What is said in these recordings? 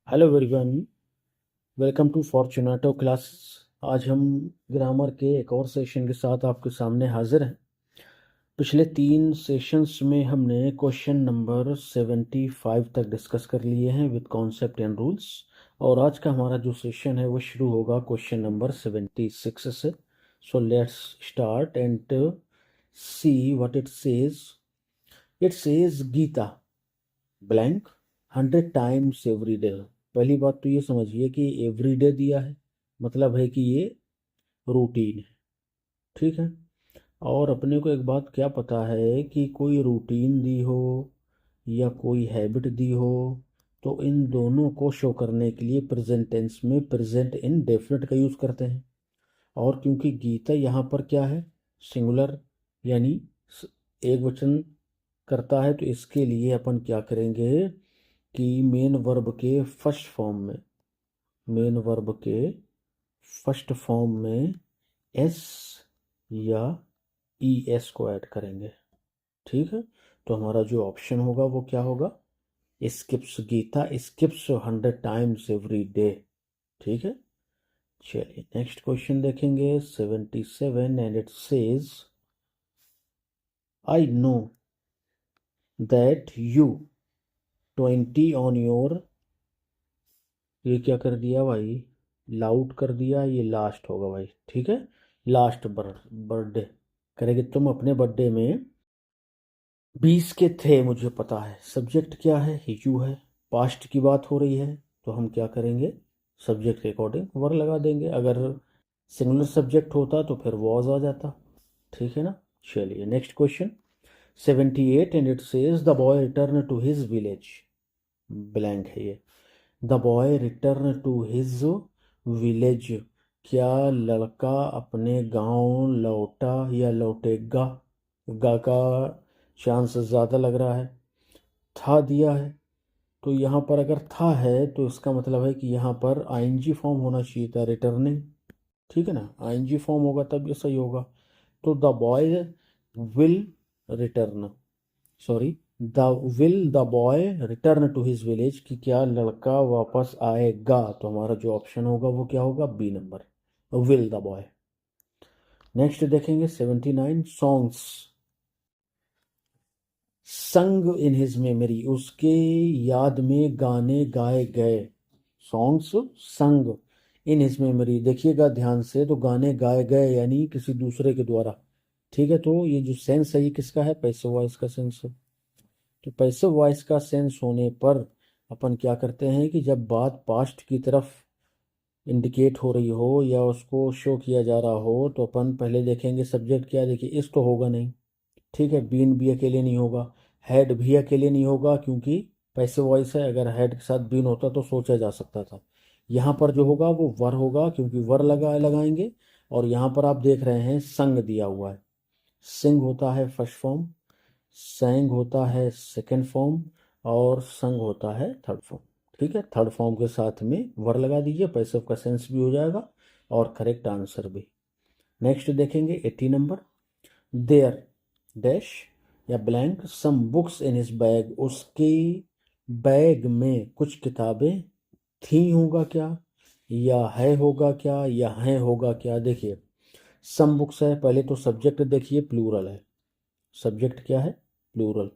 Hello everyone, welcome to Fortunato class. आज हम grammar के एक और सेशन के साथ आपके सामने हाजिर हैं। पिछले 3 सेशंस में हमने क्वेश्चन नंबर 75 तक डिस्कस कर लिए हैं विद कॉन्सेप्ट एंड रूल्स। और आज का हमारा जो सेशन है वो शुरू होगा क्वेश्चन नंबर 76 से। So let's start and see what it says. It says Geeta blank 100 times every day. पहली बात तो ये समझिए कि एवरी डे दिया है, मतलब है कि ये रूटीन है। ठीक है। और अपने को एक बात क्या पता है कि कोई रूटीन दी हो या कोई हैबिट दी हो तो इन दोनों को शो करने के लिए प्रेजेंट टेंस में प्रेजेंट इन डेफिनेट का यूज़ करते हैं। और क्योंकि गीता यहाँ पर क्या है, सिंगुलर यानी एक वचन करता है, तो इसके लिए अपन क्या करेंगे कि मेन वर्ब के फर्स्ट फॉर्म में एस या ई एस को ऐड करेंगे। ठीक है। तो हमारा जो ऑप्शन होगा वो क्या होगा, skips Geeta skips 100 times every day. ठीक है। चलिए नेक्स्ट क्वेश्चन देखेंगे 77 and it says I know that you 20 on your, ये क्या कर दिया भाई, लाउड कर दिया, ये लास्ट होगा भाई। ठीक है। लास्ट बर्थडे करेंगे, तुम अपने बर्थडे में 20 के थे, मुझे पता है। सब्जेक्ट क्या है, यू है। पास्ट की बात हो रही है तो हम क्या करेंगे, सब्जेक्ट के अकॉर्डिंग वर लगा देंगे। अगर सिंगुलर सब्जेक्ट होता तो फिर वॉज आ जाता। ठीक है ना। चलिए next question 78 and it says the boy return to his village, blank है ये। The boy return to his village, क्या लड़का अपने गांव लौटा या लौटेगा। गा का चांस ज़्यादा लग रहा है। था दिया है, तो यहाँ पर अगर था है तो इसका मतलब है कि यहाँ पर आईएनजी फॉर्म होना चाहिए था, रिटर्निंग। ठीक है ना, आईएनजी फॉर्म होगा तब ये सही होगा। तो the boy will return, sorry, the will the boy return to his village, कि क्या लड़का वापस आएगा। तो हमारा जो ऑप्शन होगा वो क्या होगा, B number, will the boy. Next देखेंगे 79 सॉन्ग्स संग इन हिज मेमोरी, उसके याद में गाने गाए गए। सॉन्ग्स संग इन हिज मेमोरी, देखिएगा ध्यान से, तो गाने गाए गए यानी किसी दूसरे के द्वारा। ठीक है। तो ये जो सेंस है ये किसका है, पैसिव वॉइस का सेंस है। तो पैसिव वॉइस का सेंस होने पर अपन क्या करते हैं कि जब बात पास्ट की तरफ इंडिकेट हो रही हो या उसको शो किया जा रहा हो तो अपन पहले देखेंगे सब्जेक्ट क्या है। देखिए इस तो होगा नहीं। ठीक है। बीन भी अकेले नहीं होगा, हेड भी अकेले नहीं होगा, क्योंकि पैसिव वॉइस है। अगर हेड के साथ बीन होता तो सोचा जा सकता था। यहाँ पर जो होगा वो वर होगा, क्योंकि वर लगाएंगे। और यहाँ पर आप देख रहे हैं संग दिया हुआ है। सिंग होता है फर्स्ट फॉर्म, सेंग होता है सेकंड फॉर्म, और संग होता है थर्ड फॉर्म। ठीक है। थर्ड फॉर्म के साथ में वर लगा दीजिए, पैसिव का सेंस भी हो जाएगा और करेक्ट आंसर भी। नेक्स्ट देखेंगे 80 नंबर। देयर डैश या blank some books in his bag, उसके बैग में कुछ किताबें थी होगा क्या, या है होगा क्या, या है होगा क्या। देखिए सम बुक्स है, पहले तो सब्जेक्ट देखिए प्लूरल है। सब्जेक्ट क्या है, प्लूरल।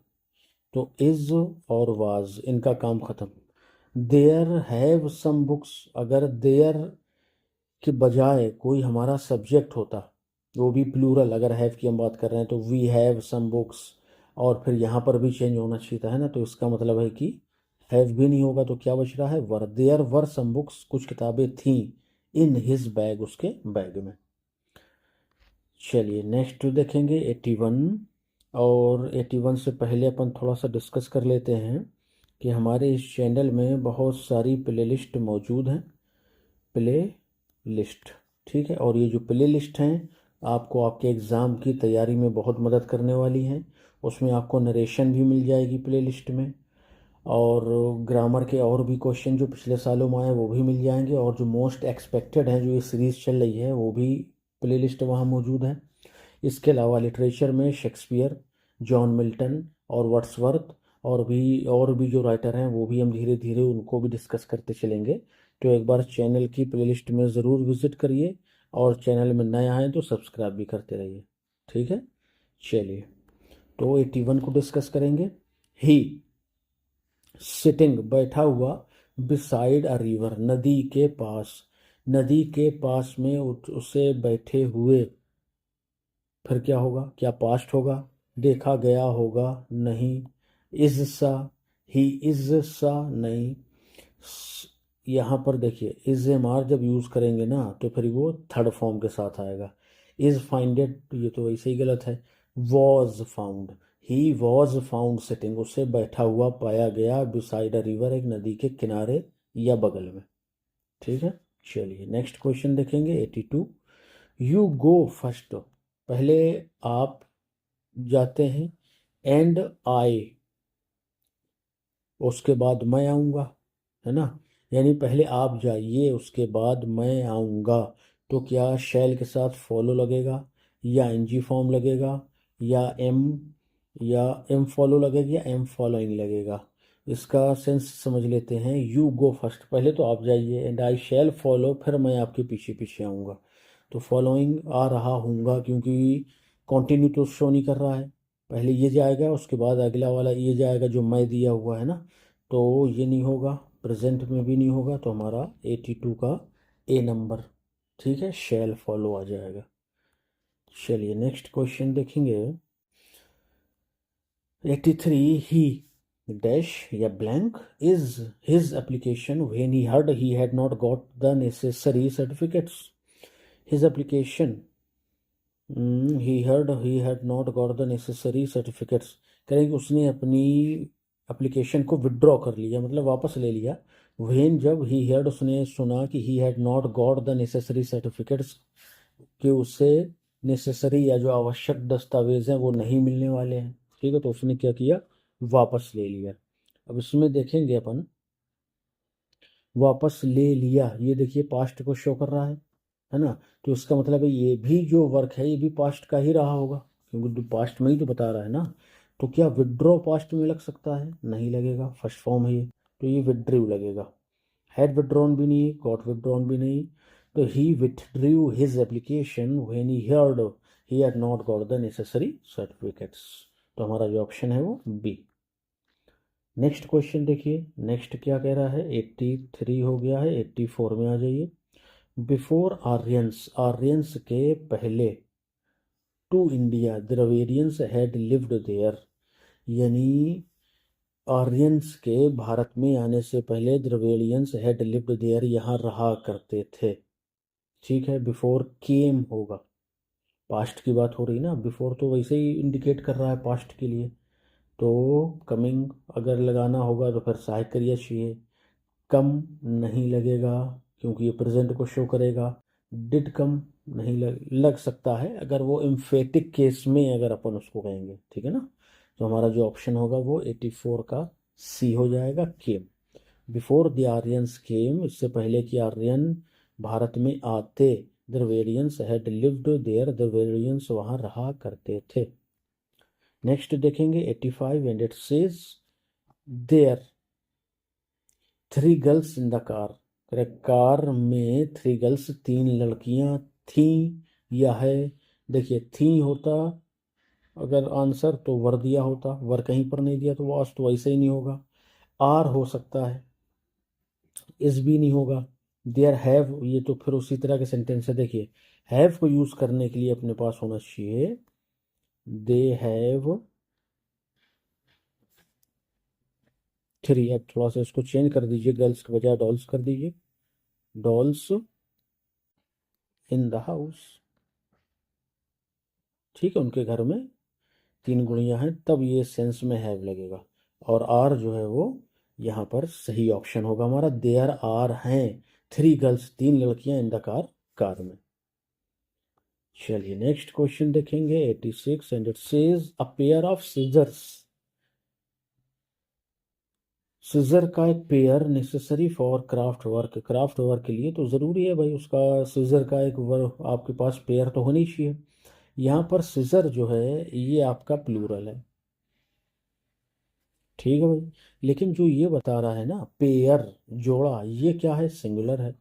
तो इज और वाज इनका काम खत्म। देयर हैव सम बुक्स, अगर देयर के बजाय कोई हमारा सब्जेक्ट होता, वो भी प्लूरल, अगर हैव की हम बात कर रहे हैं तो वी हैव सम बुक्स, और फिर यहाँ पर भी चेंज होना चाहिए था, है ना। तो इसका मतलब है कि हैव भी नहीं होगा तो क्या बच रहा है, वर। देयर वर सम बुक्स, कुछ किताबें थीं इन हिज बैग, उसके बैग में। चलिए नेक्स्ट देखेंगे 81। और 81 से पहले अपन थोड़ा सा डिस्कस कर लेते हैं कि हमारे इस चैनल में बहुत सारी प्ले लिस्ट मौजूद हैं। प्ले लिस्ट, ठीक है। और ये जो प्ले लिस्ट हैं आपको आपके एग्ज़ाम की तैयारी में बहुत मदद करने वाली हैं। उसमें आपको नरेशन भी मिल जाएगी प्ले लिस्ट में, और ग्रामर के और भी क्वेश्चन जो पिछले सालों में आए वो भी मिल जाएंगे, और जो मोस्ट एक्सपेक्टेड हैं जो ये सीरीज़ चल रही है वो भी प्ले लिस्ट वहाँ मौजूद है। इसके अलावा लिटरेचर में शेक्सपियर, जॉन मिल्टन और वर्ड्सवर्थ, और भी जो राइटर हैं वो भी हम धीरे धीरे उनको भी डिस्कस करते चलेंगे। तो एक बार चैनल की प्लेलिस्ट में ज़रूर विजिट करिए, और चैनल में नए आए तो सब्सक्राइब भी करते रहिए। ठीक है, चलिए तो 81 को डिस्कस करेंगे। ही सिटिंग बैठा हुआ, बिसाइड अ रिवर नदी के पास, नदी के पास में उसे बैठे हुए, फिर क्या होगा, क्या पास्ट होगा, देखा गया होगा नहीं, इज सा, ही इज सा नहीं। यहाँ पर देखिए इज एम आर जब यूज़ करेंगे ना तो फिर वो थर्ड फॉर्म के साथ आएगा। इज फाइंडेड ये तो वैसे ही गलत है। Was found, he was found sitting, उसे बैठा हुआ पाया गया, बिसाइड अ रिवर एक नदी के किनारे या बगल में। ठीक है, चलिए नेक्स्ट क्वेश्चन देखेंगे 82। यू गो फर्स्ट, पहले आप जाते हैं, एंड आई, उसके बाद मैं आऊँगा, है ना। यानी पहले आप जाइए उसके बाद मैं आऊँगा, तो क्या शैल के साथ फॉलो लगेगा, या एनजी फॉर्म लगेगा, या एम फॉलो लगेगा, या एम फॉलोइंग लगेगा। इसका सेंस समझ लेते हैं। यू गो फर्स्ट, पहले तो आप जाइए, एंड आई शैल फॉलो, फिर मैं आपके पीछे पीछे आऊँगा। तो फॉलोइंग आ रहा हूँगा क्योंकि कंटिन्यू तो शो नहीं कर रहा है, पहले ये जाएगा उसके बाद अगला वाला ये जाएगा जो मैं दिया हुआ है ना, तो ये नहीं होगा, प्रेजेंट में भी नहीं होगा, तो हमारा 82 का ए नंबर, ठीक है, शैल फॉलो आ जाएगा। चलिए नेक्स्ट क्वेश्चन देखेंगे 83। ही डैश या blank is his application when he heard he had not got the necessary certificates. His application, he heard he had not got the necessary certificates, करेंगे उसने अपनी एप्लीकेशन को विड्रॉ कर लिया, मतलब वापस ले लिया। व्हेन जब ही हर्ड उसने सुना कि ही had not got the necessary certificates, कि उसे नेसेसरी या जो आवश्यक दस्तावेज हैं वो नहीं मिलने वाले हैं। ठीक है, तो उसने क्या किया, वापस ले लिया। अब इसमें देखेंगे अपन, वापस ले लिया, ये देखिए पास्ट को शो कर रहा है ना। तो इसका मतलब है ये भी जो वर्क है ये भी पास्ट का ही रहा होगा, क्योंकि पास्ट में ही तो बता रहा है ना। तो क्या विड्रॉ पास्ट में लग सकता है, नहीं लगेगा, फर्स्ट फॉर्म है ये, तो ये विड्रीव लगेगा। हैड विड्रॉन भी नहीं, गॉट विड्रॉन भी नहीं, तो ही withdrew his application when he heard he had not got the necessary certificates. तो हमारा जो ऑप्शन है वो बी। नेक्स्ट क्वेश्चन देखिए, नेक्स्ट क्या कह रहा है, 83 हो गया है, 84 में आ जाइए। बिफोर आर्यंस, आर्यंस के पहले, to India Dravidians had lived there, यानी आर्यंस के भारत में आने से पहले द्रविडियंस हैड लिव्ड देयर, यहाँ रहा करते थे। ठीक है, बिफोर केम होगा, पास्ट की बात हो रही ना, बिफोर तो वैसे ही इंडिकेट कर रहा है पास्ट के लिए, तो कमिंग अगर लगाना होगा तो फिर सहायक क्रिया चाहिए। कम नहीं लगेगा क्योंकि ये प्रेजेंट को शो करेगा। डिड कम नहीं लग सकता है अगर वो एम्फेटिक केस में अगर अपन उसको कहेंगे, ठीक है ना। तो हमारा जो ऑप्शन होगा वो 84 का सी हो जाएगा, came. Before the Aryans came, इससे पहले कि आर्यन भारत में आते, Dravidians had lived there, Dravidians वहाँ रहा करते थे। नेक्स्ट देखेंगे 85 and it says there three girls in the car, car में थ्री गर्ल्स, तीन लड़कियां थी, या है। देखिए थी होता अगर आंसर तो वर दिया होता, वर कहीं पर नहीं दिया तो वास तो वैसे ही नहीं होगा। आर हो सकता है, इस भी नहीं होगा। देयर हैव, ये तो फिर उसी तरह के सेंटेंस है। देखिए हैव को यूज करने के लिए अपने पास होना चाहिए दे हैव थ्री। अब थोड़ा सा इसको चेंज कर दीजिए, गर्ल्स के बजाय डॉल्स कर दीजिए, डॉल्स इन द हाउस। ठीक है, उनके घर में तीन गुड़ियां हैं, तब ये सेंस में हैव लगेगा। और आर जो है वो यहाँ पर सही ऑप्शन होगा हमारा, देयर आर हैं थ्री गर्ल्स, तीन लड़कियां इन द कार, कार में। चलिए नेक्स्ट क्वेश्चन देखेंगे 86 and it says a pair of scissors, scissor का एक pair necessary for craft work, craft work के लिए तो ज़रूरी है भाई उसका, सीजर का एक वर्क आपके पास पेयर तो होनी चाहिए। यहाँ पर सीजर जो है ये आपका प्लूरल है। ठीक है भाई। लेकिन जो ये बता रहा है ना पेयर, जोड़ा, ये क्या है? सिंगुलर है।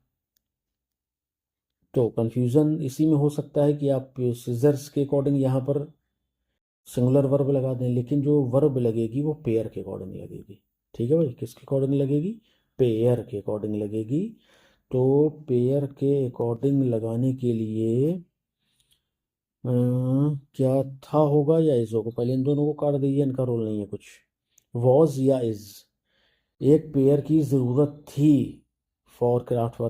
तो कंफ्यूजन इसी में हो सकता है कि आप सिजर्स के अकॉर्डिंग यहाँ पर सिंगुलर वर्ब लगा दें, लेकिन जो वर्ब लगेगी वो पेयर के अकॉर्डिंग लगेगी। ठीक है भाई, किसके अकॉर्डिंग लगेगी? पेयर के अकॉर्डिंग लगेगी। तो पेयर के अकॉर्डिंग लगाने के लिए क्या था होगा या इज होगा? पहले इन दोनों को काट दीजिए, इनका रोल नहीं है कुछ। वॉज या इज, एक पेयर की ज़रूरत थी फॉर क्राफ्ट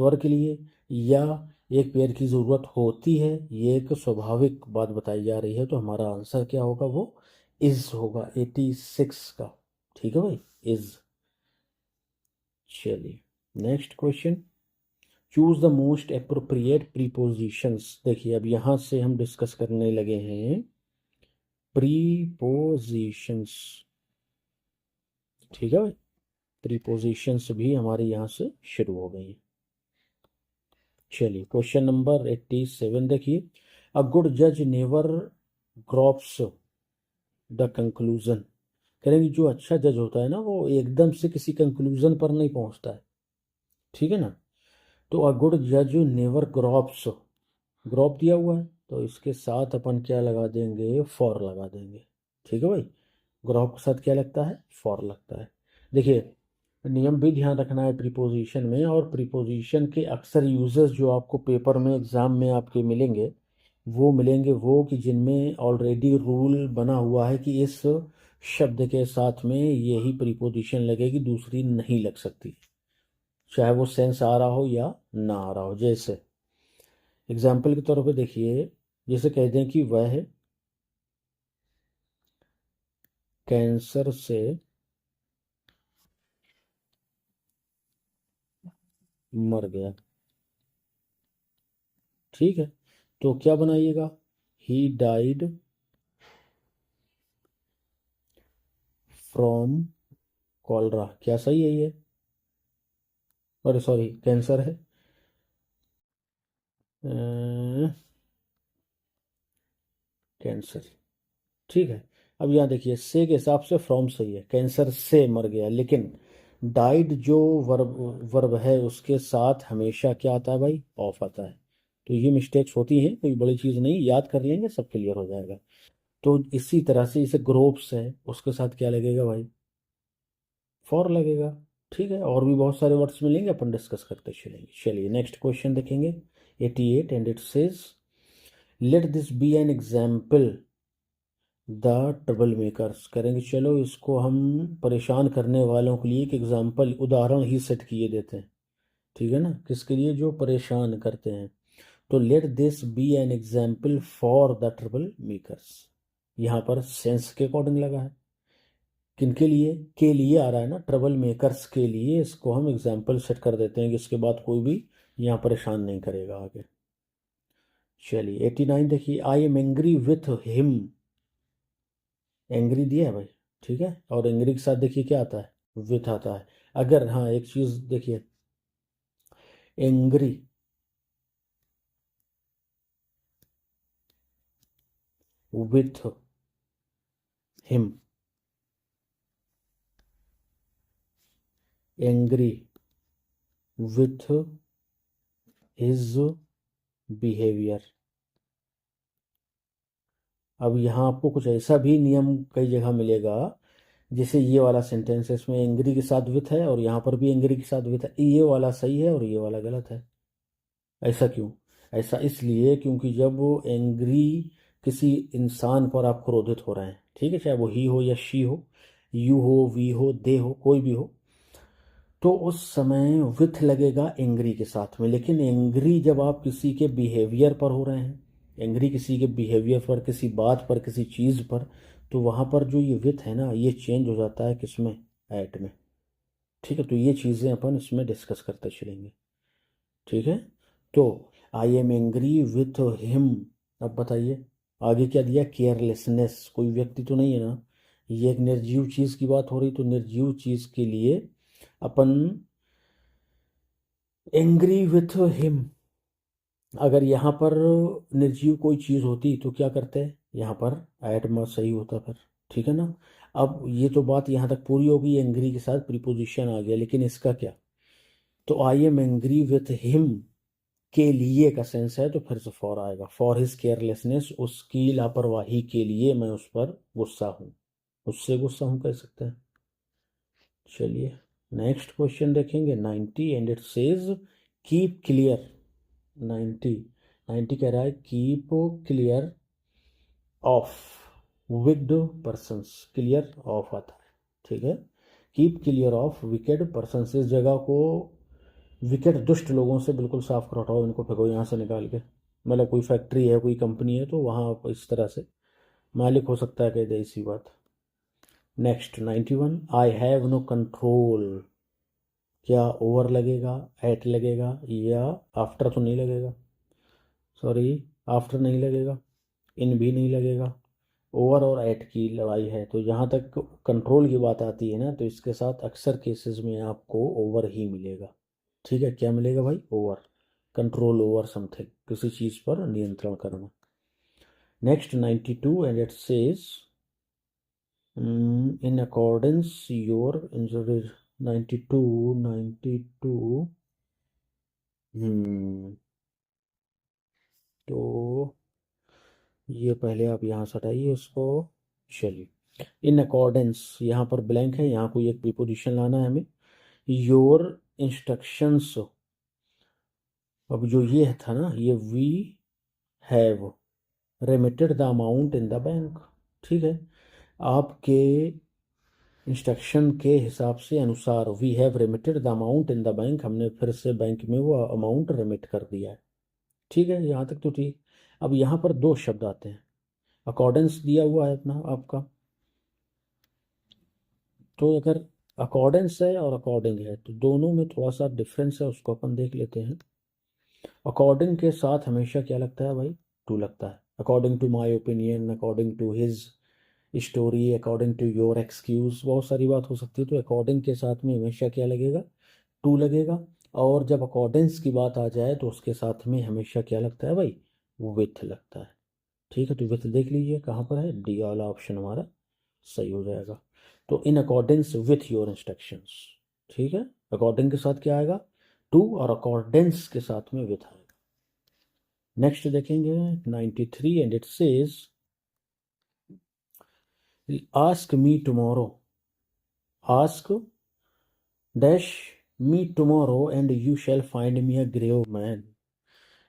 वर्क के लिए, या एक पेयर की ज़रूरत होती है, ये एक स्वाभाविक बात बताई जा रही है। तो हमारा आंसर क्या होगा? वो इज होगा 86 का। ठीक है भाई, इज। चलिए next question. Choose the most appropriate prepositions. देखिए अब यहाँ से हम डिस्कस करने लगे हैं प्रीपोजिशंस। ठीक है भाई, प्रीपोजिशंस भी हमारे यहाँ से शुरू हो गई हैं। चलिए क्वेश्चन नंबर 87 देखिए। अ गुड जज नेवर ग्रॉप्स द कंक्लूजन। करेंगे जो अच्छा जज होता है ना वो एकदम से किसी कंक्लूजन पर नहीं पहुंचता है। ठीक है ना? तो अ गुड जज नेवर ग्रॉप्स, ग्रॉप दिया हुआ है तो इसके साथ अपन क्या लगा देंगे? फॉर लगा देंगे। ठीक है भाई, ग्रॉप के साथ क्या लगता है? फॉर लगता है। देखिए नियम भी ध्यान रखना है प्रीपोजिशन में, और प्रीपोजिशन के अक्सर यूजेस जो आपको पेपर में एग्जाम में आपके मिलेंगे वो कि जिनमें ऑलरेडी रूल बना हुआ है कि इस शब्द के साथ में यही प्रीपोजिशन लगेगी, दूसरी नहीं लग सकती, चाहे वो सेंस आ रहा हो या ना आ रहा हो। जैसे एग्जाम्पल के तौर पे देखिए, जैसे कह दें कि वह कैंसर से मर गया। ठीक है, तो क्या बनाइएगा? He died from cholera. क्या सही है ये? अरे सॉरी, कैंसर है। कैंसर। ठीक है। अब यहाँ देखिए से के हिसाब से फ्रॉम सही है, कैंसर से मर गया, लेकिन डाइड जो वर्ब वर्ब है उसके साथ हमेशा क्या आता है भाई? ऑफ आता है। तो ये मिस्टेक्स होती हैं, कोई बड़ी चीज़ नहीं, याद कर लेंगे सब क्लियर हो जाएगा। तो इसी तरह से इसे ग्रोप्स है उसके साथ क्या लगेगा भाई? फॉर लगेगा। ठीक है, और भी बहुत सारे वर्ड्स मिलेंगे, अपन डिस्कस करते चलेंगे। चलिए नेक्स्ट क्वेश्चन देखेंगे 88, and it says let this be an example the troublemakers. करेंगे चलो इसको हम परेशान करने वालों के लिए एक एग्जाम्पल, उदाहरण ही सेट किए देते हैं। ठीक है ना, किसके लिए? जो परेशान करते हैं। तो let this be an example for the troublemakers, यहाँ पर सेंस के अकॉर्डिंग लगा है। किनके लिए? के लिए आ रहा है ना, ट्रबल मेकर्स के लिए। इसको हम एग्जाम्पल सेट कर देते हैं कि इसके बाद कोई भी यहाँ परेशान नहीं करेगा आगे। चलिए 89 देखिए। I am angry with him. Angry दिया है भाई। ठीक है, और एंग्री के साथ देखिए क्या आता है? विथ आता है। अगर हाँ एक चीज देखिए, angry with him, angry with his behaviour. अब यहाँ आपको कुछ ऐसा भी नियम कई जगह मिलेगा, जैसे ये वाला सेंटेंस है, इसमें एंग्री के साथ विथ है और यहाँ पर भी एंग्री के साथ विथ है, ये वाला सही है और ये वाला गलत है। ऐसा क्यों? ऐसा इसलिए क्योंकि जब वो एंग्री, किसी इंसान पर आप क्रोधित हो रहे हैं, ठीक है, चाहे वो ही हो या शी हो, यू हो, वी हो, दे हो, कोई भी हो, तो उस समय विथ लगेगा एंग्री के साथ में। लेकिन एंग्री जब आप किसी के बिहेवियर पर हो रहे हैं, एंग्री किसी के बिहेवियर पर, किसी बात पर, किसी चीज़ पर, तो वहाँ पर जो ये विथ है ना, ये चेंज हो जाता है किसमें? एट में। ठीक है, तो ये चीज़ें अपन इसमें डिस्कस करते चलेंगे। ठीक है, तो I am angry with him. अब बताइए आगे क्या दिया? केयरलेसनेस। कोई व्यक्ति तो नहीं है ना, ये एक निर्जीव चीज़ की बात हो रही, तो निर्जीव चीज़ के लिए अपन एंग्री विथ हिम। अगर यहाँ पर निर्जीव कोई चीज़ होती तो क्या करते हैं? यहाँ पर एट मस्ट सही होता फिर। ठीक है ना? अब ये तो बात यहाँ तक पूरी होगी, एंग्री के साथ प्रीपोजिशन आ गया, लेकिन इसका क्या? तो I am angry with him के लिए का सेंस है तो फिर से फॉर आएगा। फॉर हिज केयरलेसनेस, उसकी लापरवाही के लिए मैं उस पर गुस्सा हूँ, उससे गुस्सा हूँ कह सकते हैं। चलिए नेक्स्ट क्वेश्चन देखेंगे 90 and it says keep clear. 90 90 कह रहा है keep clear of wicked persons, clear of आता है, ठीक है। Keep clear of wicked persons, इस जगह को विकेट दुष्ट लोगों से बिल्कुल साफ कर हटाओ, इनको फेंको यहाँ से निकाल के। मतलब कोई फैक्ट्री है, कोई कंपनी है, तो वहाँ आप इस तरह से मालिक हो सकता है कह दे इसी बात। Next 91 I have no control, क्या ओवर लगेगा, एट लगेगा, या आफ्टर तो नहीं लगेगा, सॉरी आफ्टर नहीं लगेगा, इन भी नहीं लगेगा, ओवर और एट की लड़ाई है। तो जहाँ तक कंट्रोल की बात आती है ना, तो इसके साथ अक्सर केसेस में आपको ओवर ही मिलेगा, ठीक है। क्या मिलेगा भाई? ओवर, कंट्रोल ओवर समथिंग, किसी चीज़ पर नियंत्रण करना। Next 92 and it says in accordance your injury. 92 92 तो ये पहले आप यहाँ से हटाइए इसको। चलिए इन अकॉर्डेंस, यहाँ पर ब्लैंक है, यहाँ कोई एक प्रीपोजिशन लाना है हमें। योर इंस्ट्रक्शंस, अब जो ये था ना, ये we have remitted the amount in the bank, ठीक है। आपके इंस्ट्रक्शन के हिसाब से अनुसार we have remitted the amount in the bank, हमने फिर से बैंक में वो अमाउंट रेमिट कर दिया है, ठीक है। यहाँ तक तो ठीक। अब यहाँ पर दो शब्द आते हैं, अकॉर्डेंस दिया हुआ है अपना आपका, तो अगर अकॉर्डेंस है और अकॉर्डिंग है तो दोनों में थोड़ा सा डिफरेंस है, उसको अपन देख लेते हैं। अकॉर्डिंग के साथ हमेशा क्या लगता है भाई? टू लगता है। According to my opinion, according to his story, according to your excuse, बहुत सारी बात हो सकती है। तो अकॉर्डिंग के साथ में हमेशा क्या लगेगा? टू लगेगा। और जब अकॉर्डेंस की बात आ जाए तो उसके साथ में हमेशा क्या लगता है भाई? विथ लगता है, ठीक है। तो विथ देख लीजिए कहाँ पर है, डी वाला ऑप्शन हमारा सही हो जाएगा। तो in accordance with your instructions, ठीक है। अकॉर्डिंग के साथ क्या आएगा? टू, और अकॉर्डेंस के साथ में विथ आएगा। नेक्स्ट देखेंगे 93 and it says ask me tomorrow, ask dash me tomorrow and you shall find me a grave man.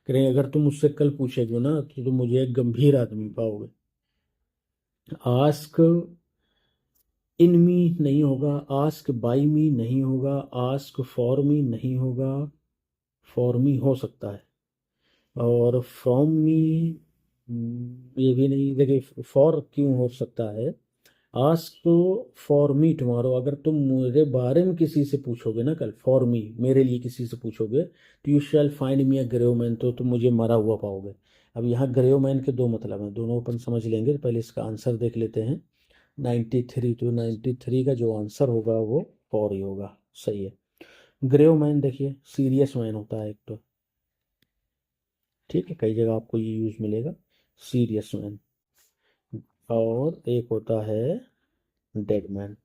करें अगर तुम मुझसे कल पूछोगे ना तो तुम मुझे एक गंभीर आदमी पाओगे। आस्क इन मी नहीं होगा, आस्क बाई मी नहीं होगा, आस्क फॉर मी नहीं होगा, फॉर मी हो सकता है, और फ्रॉम मी ये भी नहीं। देखिए फॉर क्यों हो सकता है? आस्क फॉर मी टुमारो, अगर तुम मेरे बारे में किसी से पूछोगे ना कल, फॉर मी मेरे लिए किसी से पूछोगे, तो you shall find me a grave man, तो तुम मुझे मरा हुआ पाओगे। अब यहाँ ग्रेव मैन के दो मतलब हैं, दोनों अपन समझ लेंगे। पहले इसका आंसर देख लेते हैं। 93 टू 93 का जो आंसर होगा वो फॉर ही होगा, सही है। ग्रेव मैन देखिए सीरियस मैन होता है एक तो, ठीक है, कई जगह आपको ये यूज मिलेगा, सीरियस मैन। और एक होता है डेड मैन,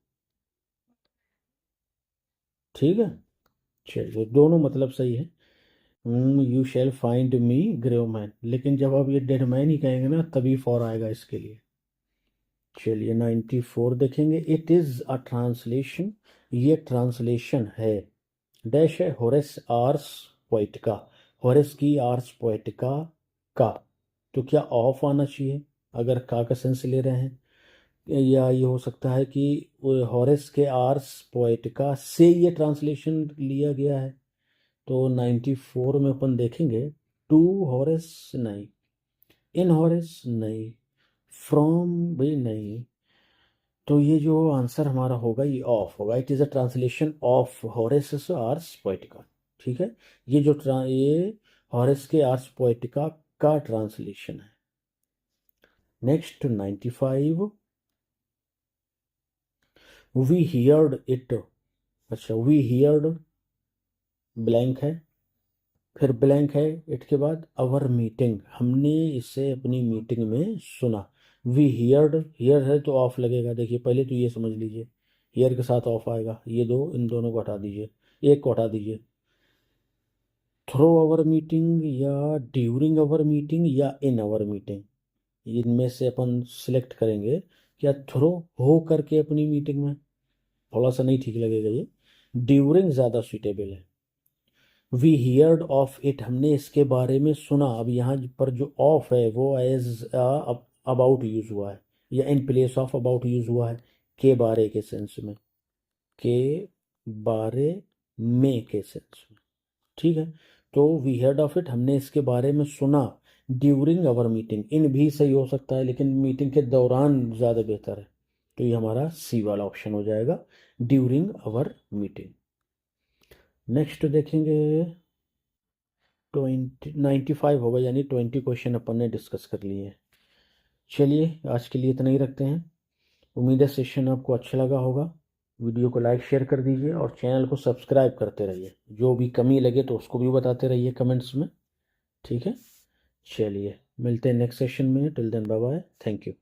ठीक है। चलिए दोनों मतलब सही है। You shall find me grave man, लेकिन जब आप ये डेड मैन ही कहेंगे ना तभी फॉर आएगा इसके लिए। चलिए 94 देखेंगे। इट इज अ ट्रांसलेशन, ये ट्रांसलेशन है, डैश है होरेस आर्स पोएटिका, होरेस की आर्स पोएटिका का। तो क्या ऑफ आना चाहिए अगर का सेंस ले रहे हैं, या ये हो सकता है कि हॉरेस के आर्स पोएटिका से ये ट्रांसलेशन लिया गया है। तो 94 में अपन देखेंगे टू हॉरेस नहीं, इन हॉरेस नहीं, फ्रॉम भी नहीं, तो ये जो आंसर हमारा होगा ये ऑफ होगा। It is a translation of Horace Ars Poetica, ठीक है। ये जो ये हॉरेस के आर्स पोएटिका का ट्रांसलेशन है। नेक्स्ट 95 वी हियर्ड इट, अच्छा वी हियर्ड ब्लैंक है, फिर ब्लैंक है इट के बाद अवर मीटिंग, हमने इसे अपनी मीटिंग में सुना। वी हियर्ड, हियर है तो ऑफ लगेगा। देखिए पहले तो ये समझ लीजिए, हियर के साथ ऑफ आएगा, ये दो, इन दोनों को हटा दीजिए, एक को हटा दीजिए। थ्रो आवर मीटिंग या ड्यूरिंग आवर मीटिंग या इन आवर मीटिंग, इनमें से अपन सिलेक्ट करेंगे। क्या थ्रो हो करके अपनी मीटिंग में, थोड़ा सा नहीं ठीक लगेगा ये, ड्यूरिंग ज़्यादा सुटेबल है। वी हियर्ड ऑफ इट, हमने इसके बारे में सुना। अब यहाँ पर जो ऑफ है वो एज अबाउट यूज हुआ है या in place of about use हुआ है, के बारे के सेंस में, के बारे में के सेंस में। ठीक है, तो वी हर्ड ऑफ इट, हमने इसके बारे में सुना। ड्यूरिंग आवर मीटिंग, इन भी सही हो सकता है लेकिन मीटिंग के दौरान ज़्यादा बेहतर है, तो ये हमारा सी वाला ऑप्शन हो जाएगा, ड्यूरिंग आवर मीटिंग। नेक्स्ट देखेंगे 95 होगा, यानी 20 क्वेश्चन अपन ने डिस्कस कर लिए हैं। चलिए आज के लिए इतना ही रखते हैं। उम्मीद है सेशन आपको अच्छा लगा होगा। वीडियो को लाइक शेयर कर दीजिए और चैनल को सब्सक्राइब करते रहिए। जो भी कमी लगे तो उसको भी बताते रहिए कमेंट्स में। ठीक है, चलिए मिलते हैं नेक्स्ट सेशन में। Till then bye bye, thank you.